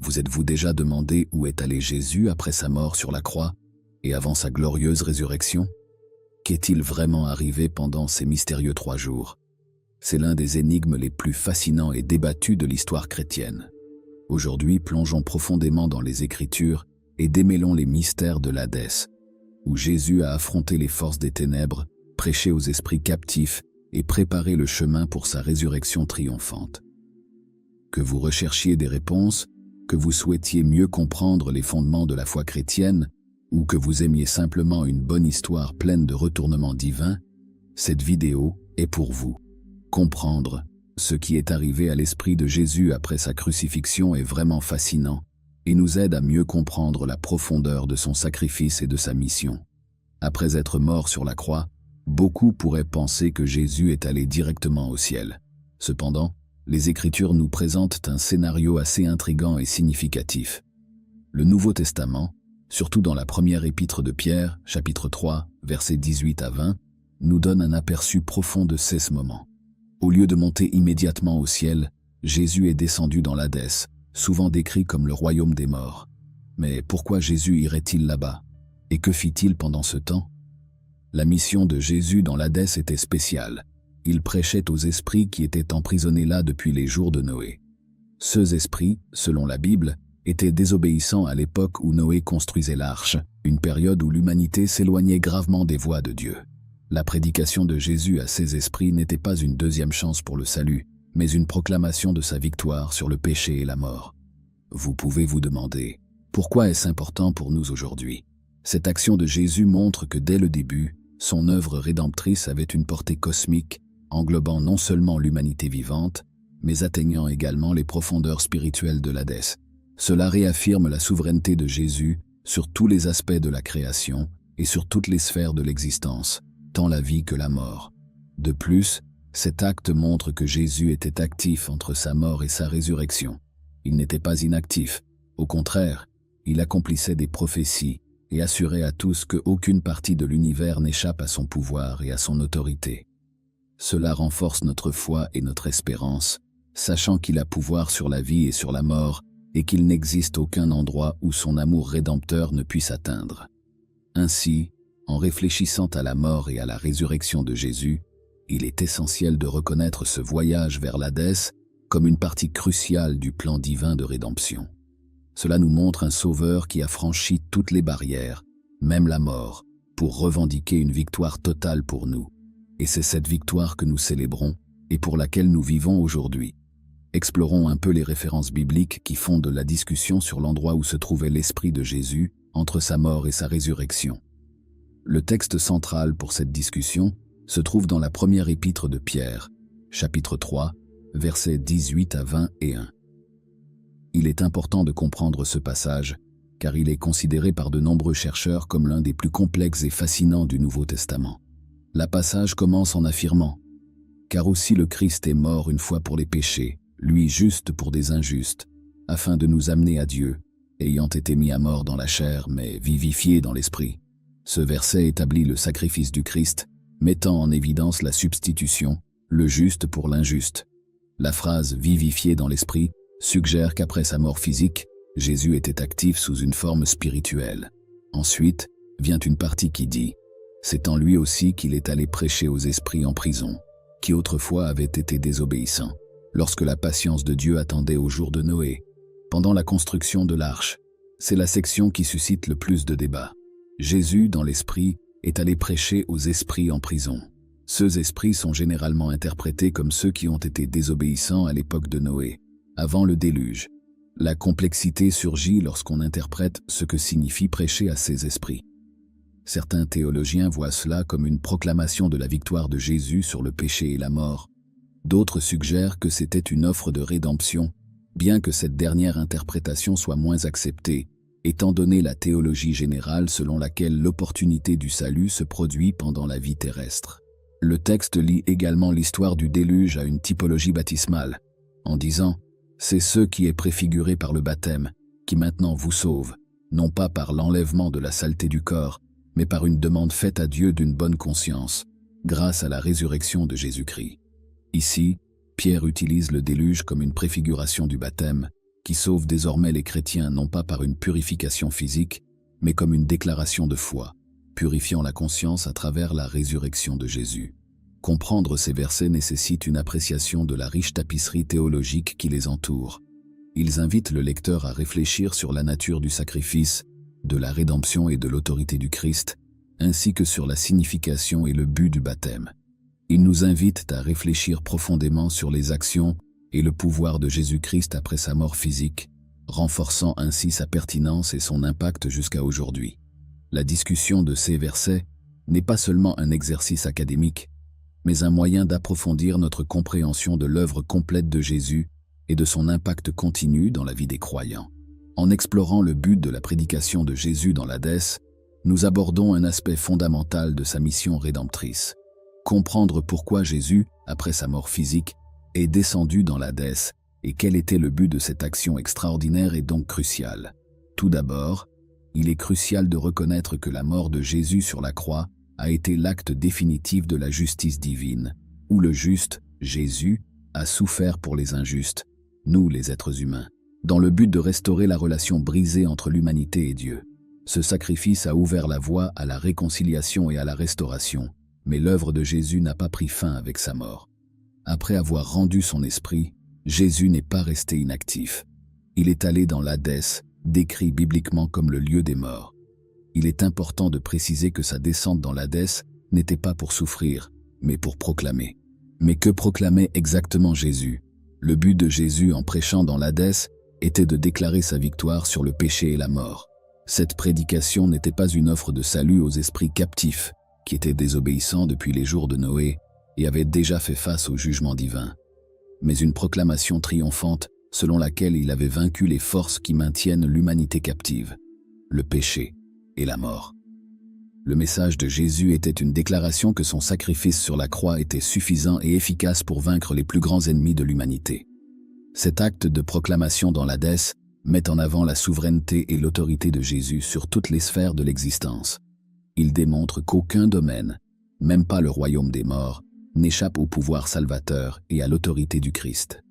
Vous êtes-vous déjà demandé où est allé Jésus après sa mort sur la croix et avant sa glorieuse résurrection? Qu'est-il vraiment arrivé pendant ces mystérieux 3 jours? C'est l'un des énigmes les plus fascinants et débattus de l'histoire chrétienne. Aujourd'hui, plongeons profondément dans les Écritures et démêlons les mystères de l'Hadès, où Jésus a affronté les forces des ténèbres, prêché aux esprits captifs et préparé le chemin pour sa résurrection triomphante. Que vous recherchiez des réponses, que vous souhaitiez mieux comprendre les fondements de la foi chrétienne, ou que vous aimiez simplement une bonne histoire pleine de retournements divins, cette vidéo est pour vous. Comprendre ce qui est arrivé à l'esprit de Jésus après sa crucifixion est vraiment fascinant et nous aide à mieux comprendre la profondeur de son sacrifice et de sa mission. Après être mort sur la croix, beaucoup pourraient penser que Jésus est allé directement au ciel. Cependant, les Écritures nous présentent un scénario assez intrigant et significatif. Le Nouveau Testament, surtout dans la première épître de Pierre, chapitre 3, versets 18 à 20, nous donne un aperçu profond de ce moment. Au lieu de monter immédiatement au ciel, Jésus est descendu dans l'Hadès, souvent décrit comme le royaume des morts. Mais pourquoi Jésus irait-il là-bas? Et que fit-il pendant ce temps? La mission de Jésus dans l'Hadès était spéciale. Il prêchait aux esprits qui étaient emprisonnés là depuis les jours de Noé. Ces esprits, selon la Bible, étaient désobéissants à l'époque où Noé construisait l'arche, une période où l'humanité s'éloignait gravement des voies de Dieu. La prédication de Jésus à ces esprits n'était pas une deuxième chance pour le salut, mais une proclamation de sa victoire sur le péché et la mort. Vous pouvez vous demander, pourquoi est-ce important pour nous aujourd'hui? Cette action de Jésus montre que dès le début, son œuvre rédemptrice avait une portée cosmique, englobant non seulement l'humanité vivante, mais atteignant également les profondeurs spirituelles de l'Hadès. Cela réaffirme la souveraineté de Jésus sur tous les aspects de la création et sur toutes les sphères de l'existence, tant la vie que la mort. De plus, cet acte montre que Jésus était actif entre sa mort et sa résurrection. Il n'était pas inactif. Au contraire, il accomplissait des prophéties et assurait à tous qu'aucune partie de l'univers n'échappe à son pouvoir et à son autorité. Cela renforce notre foi et notre espérance, sachant qu'il a pouvoir sur la vie et sur la mort, et qu'il n'existe aucun endroit où son amour rédempteur ne puisse atteindre. Ainsi, en réfléchissant à la mort et à la résurrection de Jésus, il est essentiel de reconnaître ce voyage vers l'Hadès comme une partie cruciale du plan divin de rédemption. Cela nous montre un sauveur qui a franchi toutes les barrières, même la mort, pour revendiquer une victoire totale pour nous. Et c'est cette victoire que nous célébrons et pour laquelle nous vivons aujourd'hui. Explorons un peu les références bibliques qui fondent la discussion sur l'endroit où se trouvait l'esprit de Jésus entre sa mort et sa résurrection. Le texte central pour cette discussion se trouve dans la première épître de Pierre, chapitre 3, versets 18 à 20 et 1. Il est important de comprendre ce passage, car il est considéré par de nombreux chercheurs comme l'un des plus complexes et fascinants du Nouveau Testament. Le passage commence en affirmant « Car aussi le Christ est mort une fois pour les péchés, lui juste pour des injustes, afin de nous amener à Dieu, ayant été mis à mort dans la chair, mais vivifié dans l'esprit. » Ce verset établit le sacrifice du Christ, mettant en évidence la substitution, le juste pour l'injuste. La phrase « vivifié dans l'esprit » suggère qu'après sa mort physique, Jésus était actif sous une forme spirituelle. Ensuite, vient une partie qui dit « C'est en lui aussi qu'il est allé prêcher aux esprits en prison, qui autrefois avaient été désobéissants, lorsque la patience de Dieu attendait au jour de Noé, pendant la construction de l'arche. » C'est la section qui suscite le plus de débats. Jésus, dans l'esprit, est allé prêcher aux esprits en prison. Ces esprits sont généralement interprétés comme ceux qui ont été désobéissants à l'époque de Noé, avant le déluge. La complexité surgit lorsqu'on interprète ce que signifie prêcher à ces esprits. Certains théologiens voient cela comme une proclamation de la victoire de Jésus sur le péché et la mort. D'autres suggèrent que c'était une offre de rédemption, bien que cette dernière interprétation soit moins acceptée, étant donné la théologie générale selon laquelle l'opportunité du salut se produit pendant la vie terrestre. Le texte lie également l'histoire du déluge à une typologie baptismale, en disant « C'est ce qui est préfiguré par le baptême, qui maintenant vous sauve, non pas par l'enlèvement de la saleté du corps, mais par une demande faite à Dieu d'une bonne conscience, grâce à la résurrection de Jésus-Christ. » Ici, Pierre utilise le déluge comme une préfiguration du baptême, qui sauve désormais les chrétiens non pas par une purification physique, mais comme une déclaration de foi, purifiant la conscience à travers la résurrection de Jésus. Comprendre ces versets nécessite une appréciation de la riche tapisserie théologique qui les entoure. Ils invitent le lecteur à réfléchir sur la nature du sacrifice, de la rédemption et de l'autorité du Christ, ainsi que sur la signification et le but du baptême. Ils nous invitent à réfléchir profondément sur les actions et le pouvoir de Jésus-Christ après sa mort physique, renforçant ainsi sa pertinence et son impact jusqu'à aujourd'hui. La discussion de ces versets n'est pas seulement un exercice académique, mais un moyen d'approfondir notre compréhension de l'œuvre complète de Jésus et de son impact continu dans la vie des croyants. En explorant le but de la prédication de Jésus dans l'Hadès, nous abordons un aspect fondamental de sa mission rédemptrice. Comprendre pourquoi Jésus, après sa mort physique, est descendu dans l'Hadès et quel était le but de cette action extraordinaire est donc crucial. Tout d'abord, il est crucial de reconnaître que la mort de Jésus sur la croix a été l'acte définitif de la justice divine, où le juste, Jésus, a souffert pour les injustes, nous les êtres humains, dans le but de restaurer la relation brisée entre l'humanité et Dieu. Ce sacrifice a ouvert la voie à la réconciliation et à la restauration, mais l'œuvre de Jésus n'a pas pris fin avec sa mort. Après avoir rendu son esprit, Jésus n'est pas resté inactif. Il est allé dans l'Hadès, décrit bibliquement comme le lieu des morts. Il est important de préciser que sa descente dans l'Hadès n'était pas pour souffrir, mais pour proclamer. Mais que proclamait exactement Jésus? Le but de Jésus en prêchant dans l'Hadès était de déclarer sa victoire sur le péché et la mort. Cette prédication n'était pas une offre de salut aux esprits captifs, qui étaient désobéissants depuis les jours de Noé et avaient déjà fait face au jugement divin, mais une proclamation triomphante selon laquelle il avait vaincu les forces qui maintiennent l'humanité captive, le péché et la mort. Le message de Jésus était une déclaration que son sacrifice sur la croix était suffisant et efficace pour vaincre les plus grands ennemis de l'humanité. Cet acte de proclamation dans l'Hadès met en avant la souveraineté et l'autorité de Jésus sur toutes les sphères de l'existence. Il démontre qu'aucun domaine, même pas le royaume des morts, n'échappe au pouvoir salvateur et à l'autorité du Christ.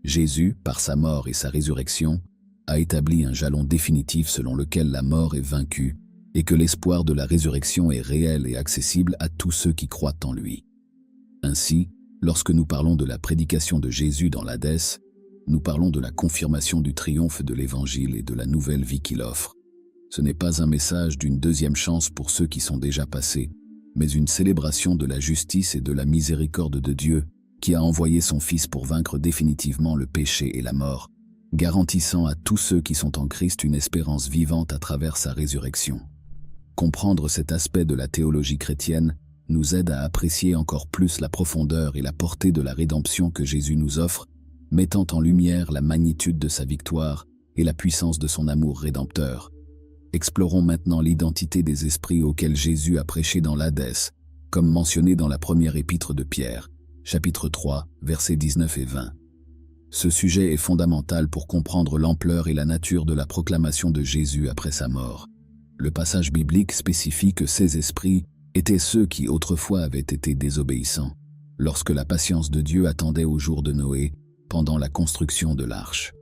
Jésus, par sa mort et sa résurrection, a établi un jalon définitif selon lequel la mort est vaincue et que l'espoir de la résurrection est réel et accessible à tous ceux qui croient en lui. Ainsi, lorsque nous parlons de la prédication de Jésus dans l'Hadès, nous parlons de la confirmation du triomphe de l'Évangile et de la nouvelle vie qu'il offre. Ce n'est pas un message d'une deuxième chance pour ceux qui sont déjà passés, mais une célébration de la justice et de la miséricorde de Dieu, qui a envoyé son Fils pour vaincre définitivement le péché et la mort, garantissant à tous ceux qui sont en Christ une espérance vivante à travers sa résurrection. Comprendre cet aspect de la théologie chrétienne nous aide à apprécier encore plus la profondeur et la portée de la rédemption que Jésus nous offre, mettant en lumière la magnitude de sa victoire et la puissance de son amour rédempteur. Explorons maintenant l'identité des esprits auxquels Jésus a prêché dans l'Hadès, comme mentionné dans la première épître de Pierre, chapitre 3, versets 19 et 20. Ce sujet est fondamental pour comprendre l'ampleur et la nature de la proclamation de Jésus après sa mort. Le passage biblique spécifie que ces esprits étaient ceux qui autrefois avaient été désobéissants, lorsque la patience de Dieu attendait au jour de Noé, pendant la construction de l'arche.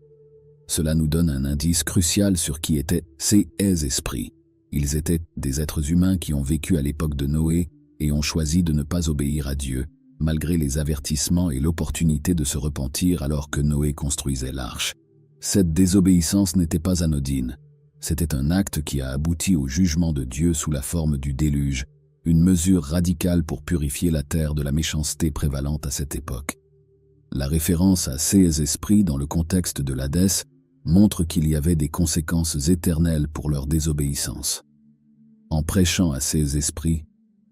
Cela nous donne un indice crucial sur qui étaient ces esprits. Ils étaient des êtres humains qui ont vécu à l'époque de Noé et ont choisi de ne pas obéir à Dieu, malgré les avertissements et l'opportunité de se repentir alors que Noé construisait l'arche. Cette désobéissance n'était pas anodine. C'était un acte qui a abouti au jugement de Dieu sous la forme du déluge, une mesure radicale pour purifier la terre de la méchanceté prévalente à cette époque. La référence à ces esprits dans le contexte de l'Hadès montre qu'il y avait des conséquences éternelles pour leur désobéissance. En prêchant à ces esprits,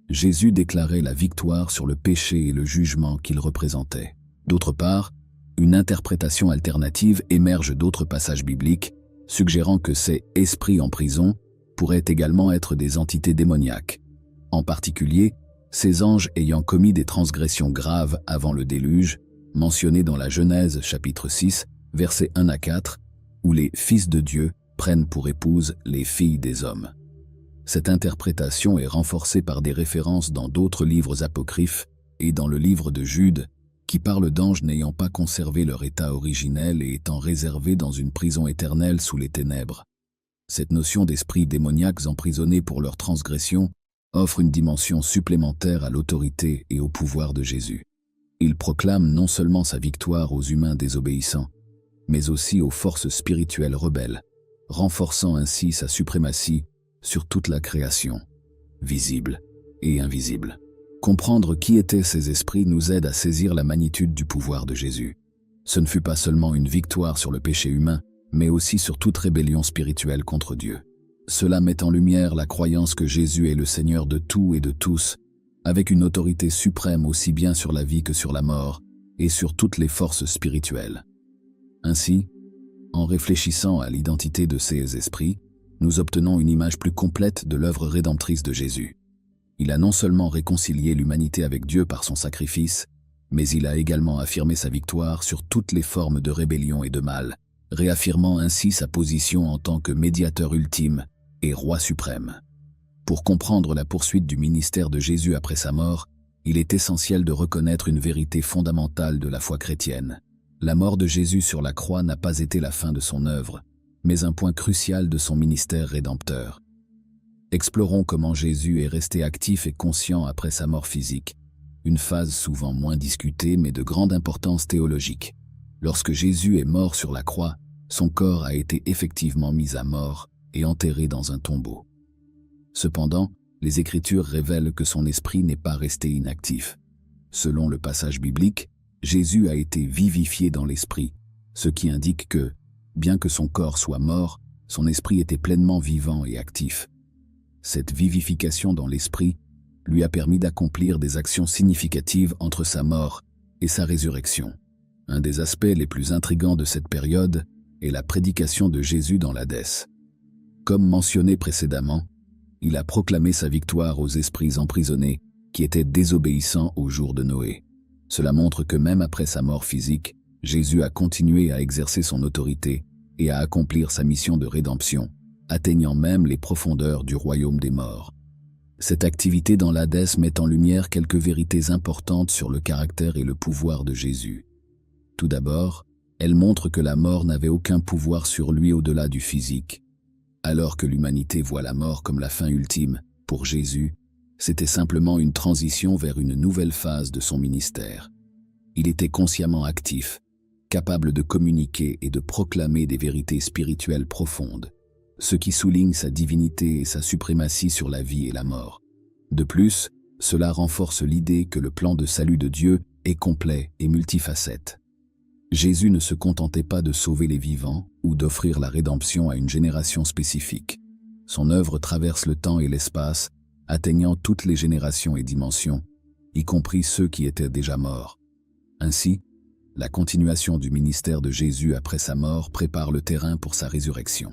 Jésus déclarait la victoire sur le péché et le jugement qu'il représentait. D'autre part, une interprétation alternative émerge d'autres passages bibliques, suggérant que ces esprits en prison pourraient également être des entités démoniaques. En particulier, ces anges ayant commis des transgressions graves avant le déluge, mentionné dans la Genèse chapitre 6, versets 1 à 4, où les fils de Dieu prennent pour épouses les filles des hommes. Cette interprétation est renforcée par des références dans d'autres livres apocryphes et dans le livre de Jude, qui parle d'anges n'ayant pas conservé leur état originel et étant réservés dans une prison éternelle sous les ténèbres. Cette notion d'esprits démoniaques emprisonnés pour leur transgression offre une dimension supplémentaire à l'autorité et au pouvoir de Jésus. Il proclame non seulement sa victoire aux humains désobéissants, mais aussi aux forces spirituelles rebelles, renforçant ainsi sa suprématie sur toute la création, visible et invisible. Comprendre qui étaient ces esprits nous aide à saisir la magnitude du pouvoir de Jésus. Ce ne fut pas seulement une victoire sur le péché humain, mais aussi sur toute rébellion spirituelle contre Dieu. Cela met en lumière la croyance que Jésus est le Seigneur de tout et de tous, avec une autorité suprême aussi bien sur la vie que sur la mort, et sur toutes les forces spirituelles. Ainsi, en réfléchissant à l'identité de ces esprits, nous obtenons une image plus complète de l'œuvre rédemptrice de Jésus. Il a non seulement réconcilié l'humanité avec Dieu par son sacrifice, mais il a également affirmé sa victoire sur toutes les formes de rébellion et de mal, réaffirmant ainsi sa position en tant que médiateur ultime et roi suprême. Pour comprendre la poursuite du ministère de Jésus après sa mort, il est essentiel de reconnaître une vérité fondamentale de la foi chrétienne. La mort de Jésus sur la croix n'a pas été la fin de son œuvre, mais un point crucial de son ministère rédempteur. Explorons comment Jésus est resté actif et conscient après sa mort physique, une phase souvent moins discutée mais de grande importance théologique. Lorsque Jésus est mort sur la croix, son corps a été effectivement mis à mort et enterré dans un tombeau. Cependant, les Écritures révèlent que son esprit n'est pas resté inactif. Selon le passage biblique, Jésus a été vivifié dans l'esprit, ce qui indique que, bien que son corps soit mort, son esprit était pleinement vivant et actif. Cette vivification dans l'esprit lui a permis d'accomplir des actions significatives entre sa mort et sa résurrection. Un des aspects les plus intrigants de cette période est la prédication de Jésus dans l'Hadès. Comme mentionné précédemment, il a proclamé sa victoire aux esprits emprisonnés qui étaient désobéissants au jour de Noé. Cela montre que même après sa mort physique, Jésus a continué à exercer son autorité et à accomplir sa mission de rédemption, atteignant même les profondeurs du royaume des morts. Cette activité dans l'Hadès met en lumière quelques vérités importantes sur le caractère et le pouvoir de Jésus. Tout d'abord, elle montre que la mort n'avait aucun pouvoir sur lui au-delà du physique. Alors que l'humanité voit la mort comme la fin ultime, pour Jésus, c'était simplement une transition vers une nouvelle phase de son ministère. Il était consciemment actif, capable de communiquer et de proclamer des vérités spirituelles profondes, ce qui souligne sa divinité et sa suprématie sur la vie et la mort. De plus, cela renforce l'idée que le plan de salut de Dieu est complet et multifacette. Jésus ne se contentait pas de sauver les vivants ou d'offrir la rédemption à une génération spécifique. Son œuvre traverse le temps et l'espace, atteignant toutes les générations et dimensions, y compris ceux qui étaient déjà morts. Ainsi, la continuation du ministère de Jésus après sa mort prépare le terrain pour sa résurrection.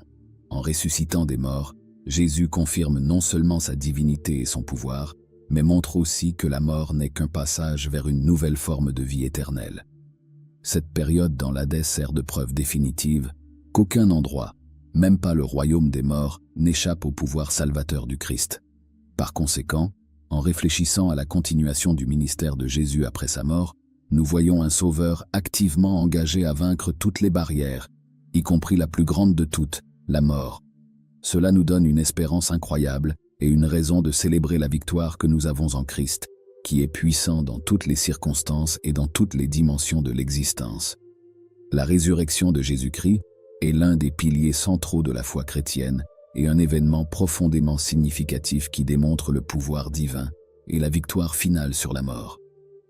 En ressuscitant des morts, Jésus confirme non seulement sa divinité et son pouvoir, mais montre aussi que la mort n'est qu'un passage vers une nouvelle forme de vie éternelle. Cette période dans l'Hadès sert de preuve définitive qu'aucun endroit, même pas le royaume des morts, n'échappe au pouvoir salvateur du Christ. Par conséquent, en réfléchissant à la continuation du ministère de Jésus après sa mort, nous voyons un sauveur activement engagé à vaincre toutes les barrières, y compris la plus grande de toutes, la mort. Cela nous donne une espérance incroyable et une raison de célébrer la victoire que nous avons en Christ, qui est puissant dans toutes les circonstances et dans toutes les dimensions de l'existence. La résurrection de Jésus-Christ est l'un des piliers centraux de la foi chrétienne et un événement profondément significatif qui démontre le pouvoir divin et la victoire finale sur la mort.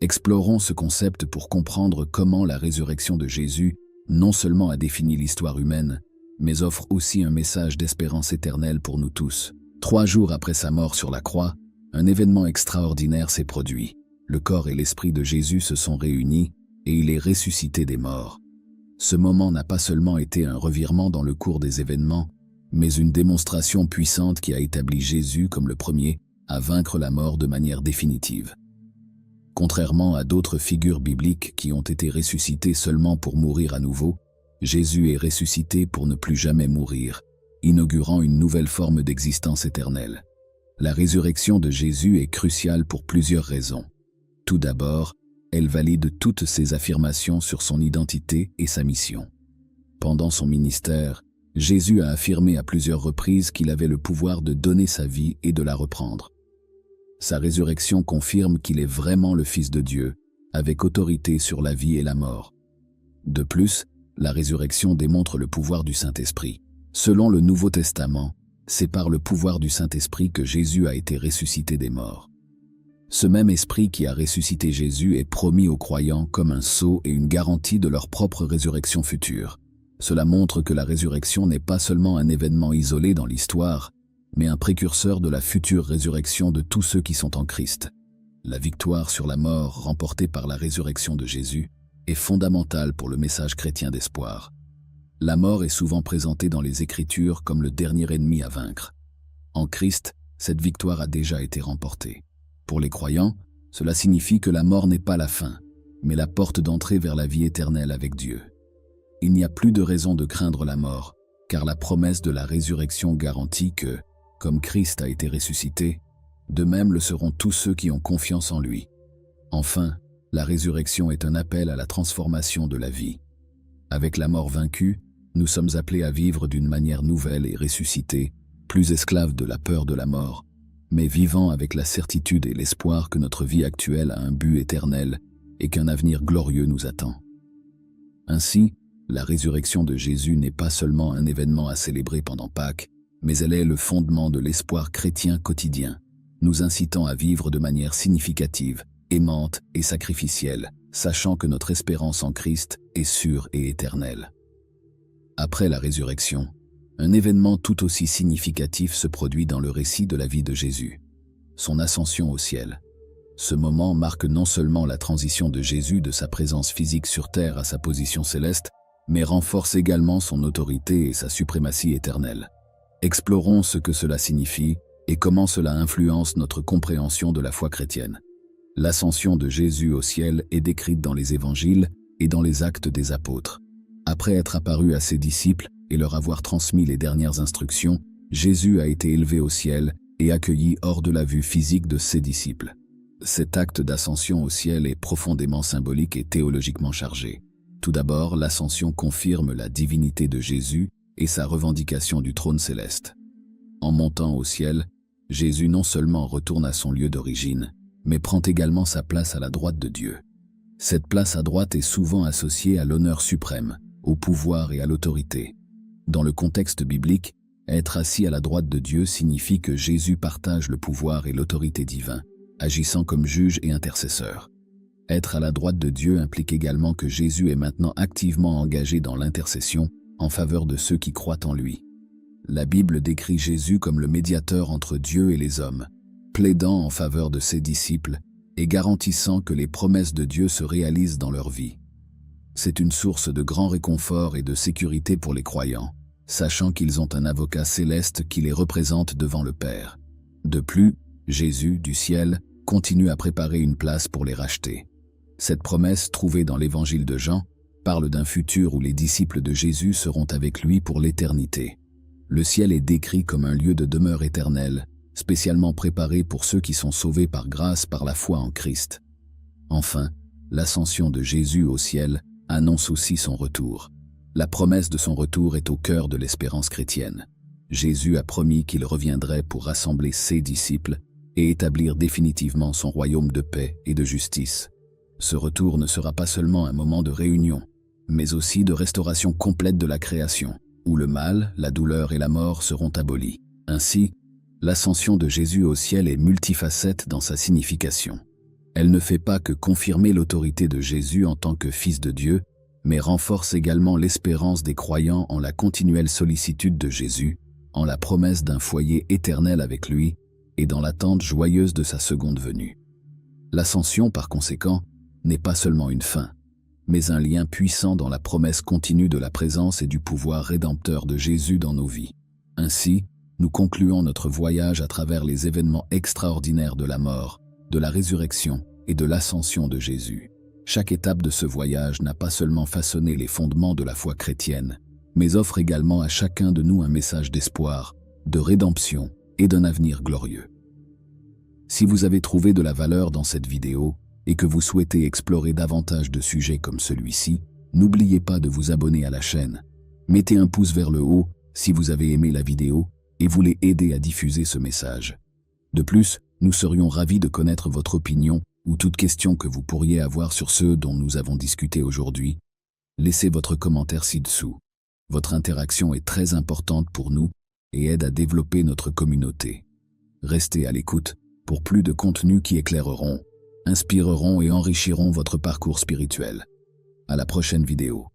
Explorons ce concept pour comprendre comment la résurrection de Jésus non seulement a défini l'histoire humaine, mais offre aussi un message d'espérance éternelle pour nous tous. 3 jours après sa mort sur la croix, un événement extraordinaire s'est produit. Le corps et l'esprit de Jésus se sont réunis et il est ressuscité des morts. Ce moment n'a pas seulement été un revirement dans le cours des événements, mais une démonstration puissante qui a établi Jésus comme le premier à vaincre la mort de manière définitive. Contrairement à d'autres figures bibliques qui ont été ressuscitées seulement pour mourir à nouveau, Jésus est ressuscité pour ne plus jamais mourir, inaugurant une nouvelle forme d'existence éternelle. La résurrection de Jésus est cruciale pour plusieurs raisons. Tout d'abord, Elle valide toutes ses affirmations sur son identité et sa mission. Pendant son ministère, Jésus a affirmé à plusieurs reprises qu'il avait le pouvoir de donner sa vie et de la reprendre. Sa résurrection confirme qu'il est vraiment le Fils de Dieu, avec autorité sur la vie et la mort. De plus, la résurrection démontre le pouvoir du Saint-Esprit. Selon le Nouveau Testament, c'est par le pouvoir du Saint-Esprit que Jésus a été ressuscité des morts. Ce même Esprit qui a ressuscité Jésus est promis aux croyants comme un sceau et une garantie de leur propre résurrection future. Cela montre que la résurrection n'est pas seulement un événement isolé dans l'histoire, mais un précurseur de la future résurrection de tous ceux qui sont en Christ. La victoire sur la mort remportée par la résurrection de Jésus est fondamentale pour le message chrétien d'espoir. La mort est souvent présentée dans les Écritures comme le dernier ennemi à vaincre. En Christ, cette victoire a déjà été remportée. Pour les croyants, cela signifie que la mort n'est pas la fin, mais la porte d'entrée vers la vie éternelle avec Dieu. Il n'y a plus de raison de craindre la mort, car la promesse de la résurrection garantit que, comme Christ a été ressuscité, de même le seront tous ceux qui ont confiance en lui. Enfin, la résurrection est un appel à la transformation de la vie. Avec la mort vaincue, nous sommes appelés à vivre d'une manière nouvelle et ressuscitée, plus esclaves de la peur de la mort, mais vivant avec la certitude et l'espoir que notre vie actuelle a un but éternel et qu'un avenir glorieux nous attend. Ainsi, la résurrection de Jésus n'est pas seulement un événement à célébrer pendant Pâques, mais elle est le fondement de l'espoir chrétien quotidien, nous incitant à vivre de manière significative, aimante et sacrificielle, sachant que notre espérance en Christ est sûre et éternelle. Après la résurrection, un événement tout aussi significatif se produit dans le récit de la vie de Jésus, son ascension au ciel. Ce moment marque non seulement la transition de Jésus de sa présence physique sur terre à sa position céleste, mais renforce également son autorité et sa suprématie éternelle. Explorons ce que cela signifie et comment cela influence notre compréhension de la foi chrétienne. L'ascension de Jésus au ciel est décrite dans les évangiles et dans les actes des apôtres. Après être apparu à ses disciples et leur avoir transmis les dernières instructions, Jésus a été élevé au ciel et accueilli hors de la vue physique de ses disciples. Cet acte d'ascension au ciel est profondément symbolique et théologiquement chargé. Tout d'abord, l'ascension confirme la divinité de Jésus et sa revendication du trône céleste. En montant au ciel, Jésus non seulement retourne à son lieu d'origine, mais prend également sa place à la droite de Dieu. Cette place à droite est souvent associée à l'honneur suprême, au pouvoir et à l'autorité. Dans le contexte biblique, être assis à la droite de Dieu signifie que Jésus partage le pouvoir et l'autorité divin, agissant comme juge et intercesseur. Être à la droite de Dieu implique également que Jésus est maintenant activement engagé dans l'intercession en faveur de ceux qui croient en lui. La Bible décrit Jésus comme le médiateur entre Dieu et les hommes, plaidant en faveur de ses disciples et garantissant que les promesses de Dieu se réalisent dans leur vie. C'est une source de grand réconfort et de sécurité pour les croyants, sachant qu'ils ont un avocat céleste qui les représente devant le Père. De plus, Jésus, du ciel, continue à préparer une place pour les racheter. Cette promesse, trouvée dans l'évangile de Jean, parle d'un futur où les disciples de Jésus seront avec lui pour l'éternité. Le ciel est décrit comme un lieu de demeure éternelle, spécialement préparé pour ceux qui sont sauvés par grâce par la foi en Christ. Enfin, l'ascension de Jésus au ciel annonce aussi son retour. La promesse de son retour est au cœur de l'espérance chrétienne. Jésus a promis qu'il reviendrait pour rassembler ses disciples et établir définitivement son royaume de paix et de justice. Ce retour ne sera pas seulement un moment de réunion, mais aussi de restauration complète de la création, où le mal, la douleur et la mort seront abolis. Ainsi, l'ascension de Jésus au ciel est multifacette dans sa signification. Elle ne fait pas que confirmer l'autorité de Jésus en tant que Fils de Dieu, mais renforce également l'espérance des croyants en la continuelle sollicitude de Jésus, en la promesse d'un foyer éternel avec lui et dans l'attente joyeuse de sa seconde venue. L'ascension, par conséquent, n'est pas seulement une fin, mais un lien puissant dans la promesse continue de la présence et du pouvoir rédempteur de Jésus dans nos vies. Ainsi, nous concluons notre voyage à travers les événements extraordinaires de la mort, de la résurrection et de l'ascension de Jésus. Chaque étape de ce voyage n'a pas seulement façonné les fondements de la foi chrétienne, mais offre également à chacun de nous un message d'espoir, de rédemption et d'un avenir glorieux. Si vous avez trouvé de la valeur dans cette vidéo et que vous souhaitez explorer davantage de sujets comme celui-ci, n'oubliez pas de vous abonner à la chaîne. Mettez un pouce vers le haut si vous avez aimé la vidéo et voulez aider à diffuser ce message. De plus, nous serions ravis de connaître votre opinion ou toute question que vous pourriez avoir sur ce dont nous avons discuté aujourd'hui. Laissez votre commentaire ci-dessous. Votre interaction est très importante pour nous et aide à développer notre communauté. Restez à l'écoute pour plus de contenus qui éclaireront, inspireront et enrichiront votre parcours spirituel. À la prochaine vidéo.